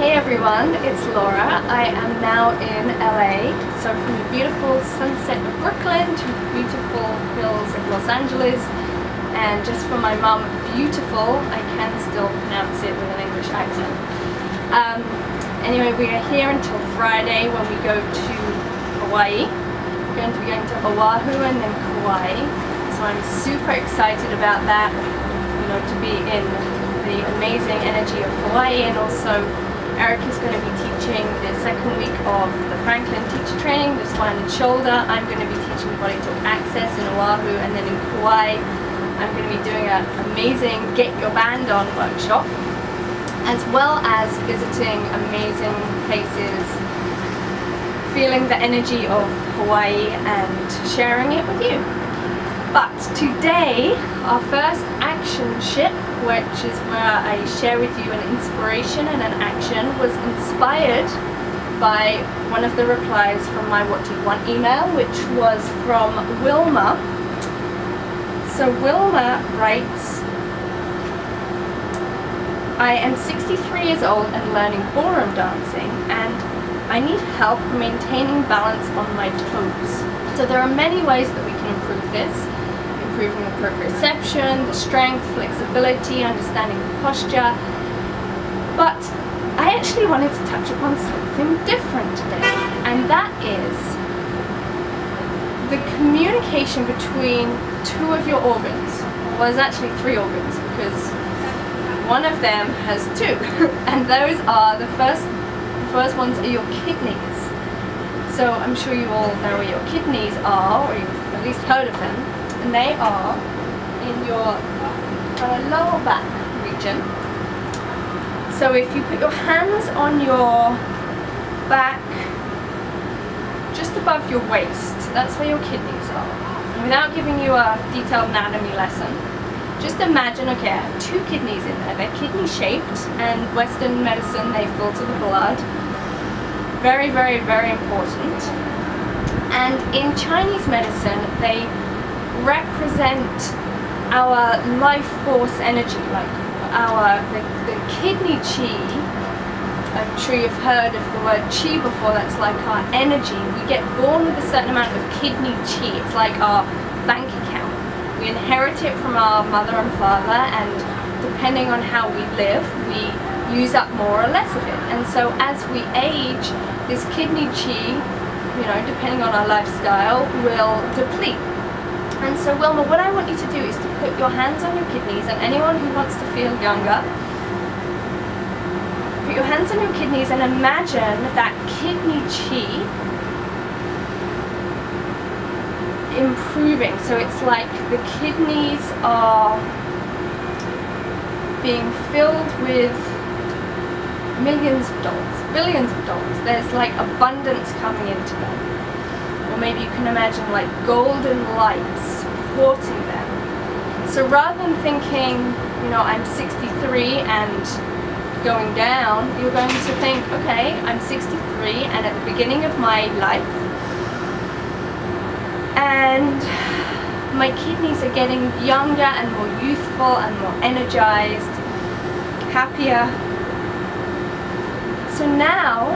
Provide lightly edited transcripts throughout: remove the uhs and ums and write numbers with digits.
Hey everyone, it's Laura. I am now in LA. So from the beautiful sunset of Brooklyn to the beautiful hills of Los Angeles, and just for my mum, beautiful, I can still pronounce it with an English accent. Anyway, we are here until Friday when we go to Hawaii. We're going to be going to Oahu and then Kauai. So I'm super excited about that, you know, to be in the amazing energy of Hawaii. And also Eric is going to be teaching the second week of the Franklin teacher training, the spine and shoulder. I'm going to be teaching body talk access in Oahu, and then in Kauai I'm going to be doing an amazing Get Your Band On workshop, as well as visiting amazing places, feeling the energy of Hawaii and sharing it with you. But today, our first action ship, which is where I share with you an inspiration and an action, was inspired by one of the replies from my What Do You Want email, which was from Wilma. So Wilma writes, I am 63 years old and learning ballroom dancing, and I need help maintaining balance on my toes. So there are many ways that we can improve this. Improving the proprioception, the strength, flexibility, understanding the posture. But I actually wanted to touch upon something different today, and that is the communication between two of your organs. Well, there's actually three organs, because one of them has two, and those are the first ones are your kidneys. So I'm sure you all know where your kidneys are, or you've at least heard of them. And they are in your lower back region. So if you put your hands on your back, just above your waist, that's where your kidneys are. And without giving you a detailed anatomy lesson, just imagine, okay, I have two kidneys in there. They're kidney shaped, and Western medicine, they filter the blood. Very, very, very important. And in Chinese medicine, they represent our life force energy, like the kidney chi. I'm sure you've heard of the word chi before. That's like our energy. We get born with a certain amount of kidney chi. It's like our bank account. We inherit it from our mother and father, and depending on how we live, we use up more or less of it. And so as we age, this kidney chi, you know, depending on our lifestyle, will deplete. And so Wilma, what I want you to do is to put your hands on your kidneys, and anyone who wants to feel younger, put your hands on your kidneys and imagine that kidney chi improving. So it's like the kidneys are being filled with millions of dollars, billions of dollars. There's like abundance coming into them. Or maybe you can imagine like golden lights supporting them. So rather than thinking, you know, I'm 63 and going down, you're going to think, okay, I'm 63 and at the beginning of my life, and my kidneys are getting younger and more youthful and more energized, happier. So now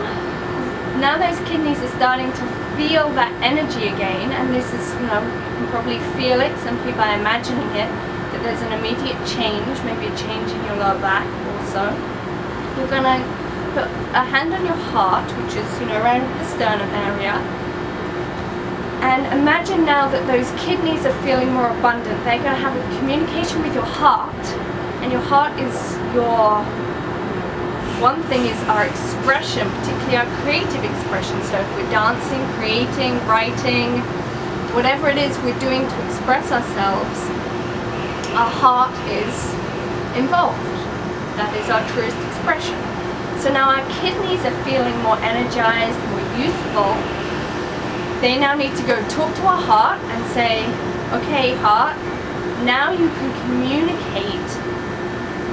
those kidneys are starting to feel that energy again, and this is, you know, you can probably feel it simply by imagining it, that there's an immediate change, maybe a change in your lower back also. You're going to put a hand on your heart, which is, you know, around the sternum area, and imagine now that those kidneys are feeling more abundant. They're going to have a communication with your heart, and your heart is your... One thing is our expression, particularly our creative expression. So if we're dancing, creating, writing, whatever it is we're doing to express ourselves, our heart is involved. That is our truest expression. So now our kidneys are feeling more energized, more youthful. They now need to go talk to our heart and say, okay, heart, now you can communicate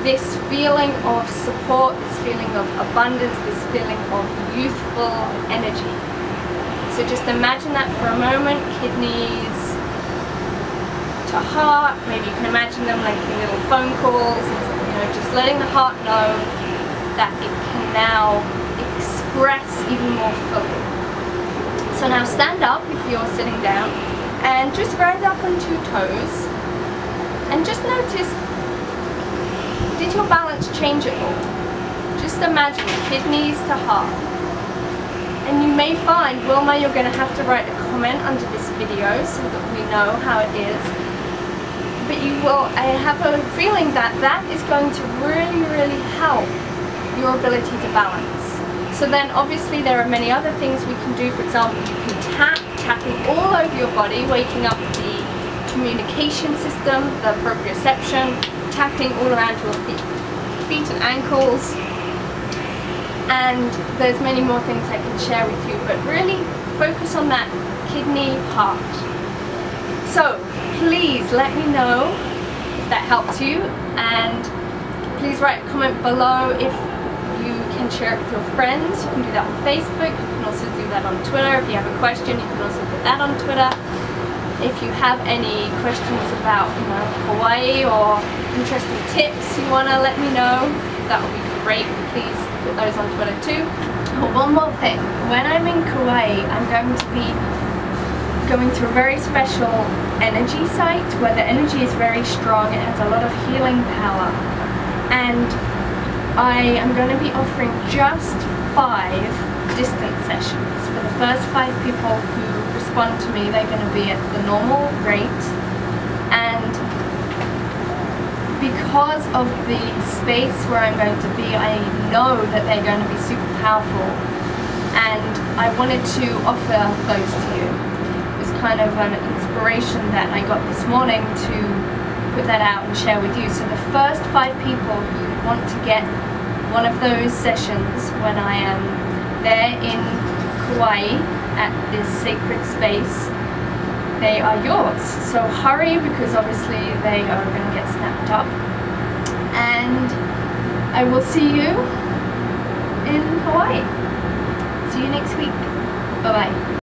this feeling of support, this feeling of abundance, this feeling of youthful energy. So just imagine that for a moment, kidneys to heart. Maybe you can imagine them like little phone calls, you know, just letting the heart know that it can now express even more fully. So now stand up if you're sitting down and just rise up on 2 toes and just notice, did your balance change at all? Just imagine kidneys to heart. And you may find, Wilma, you're going to have to write a comment under this video so that we know how it is. But you will, I have a feeling that that is going to really, really help your ability to balance. So then obviously there are many other things we can do. For example, you can tapping all over your body, waking up the communication system, the proprioception, tapping all around your feet and ankles. And there's many more things I can share with you, but really focus on that kidney heart. So please let me know if that helps you, and please write a comment below if you can share it with your friends. You can do that on Facebook, you can also do that on Twitter. If you have a question, you can also put that on Twitter. If you have any questions about Hawaii or interesting tips you want to let me know, that would be great. Please put those on Twitter too. Oh, one more thing, when I'm in Kauai, I'm going to be going to a very special energy site where the energy is very strong. It has a lot of healing power, and I am going to be offering just 5 distance sessions. For the first 5 people who respond to me, they're going to be at the normal rate, and because of the space where I'm going to be, I know that they're going to be super powerful, and I wanted to offer those to you. It was kind of an inspiration that I got this morning to put that out and share with you. So the first 5 people who want to get one of those sessions when I am there in Kauai at this sacred space, they are yours. So hurry, because obviously they are going to get snapped up. And I will see you in Hawaii. See you next week. Bye bye.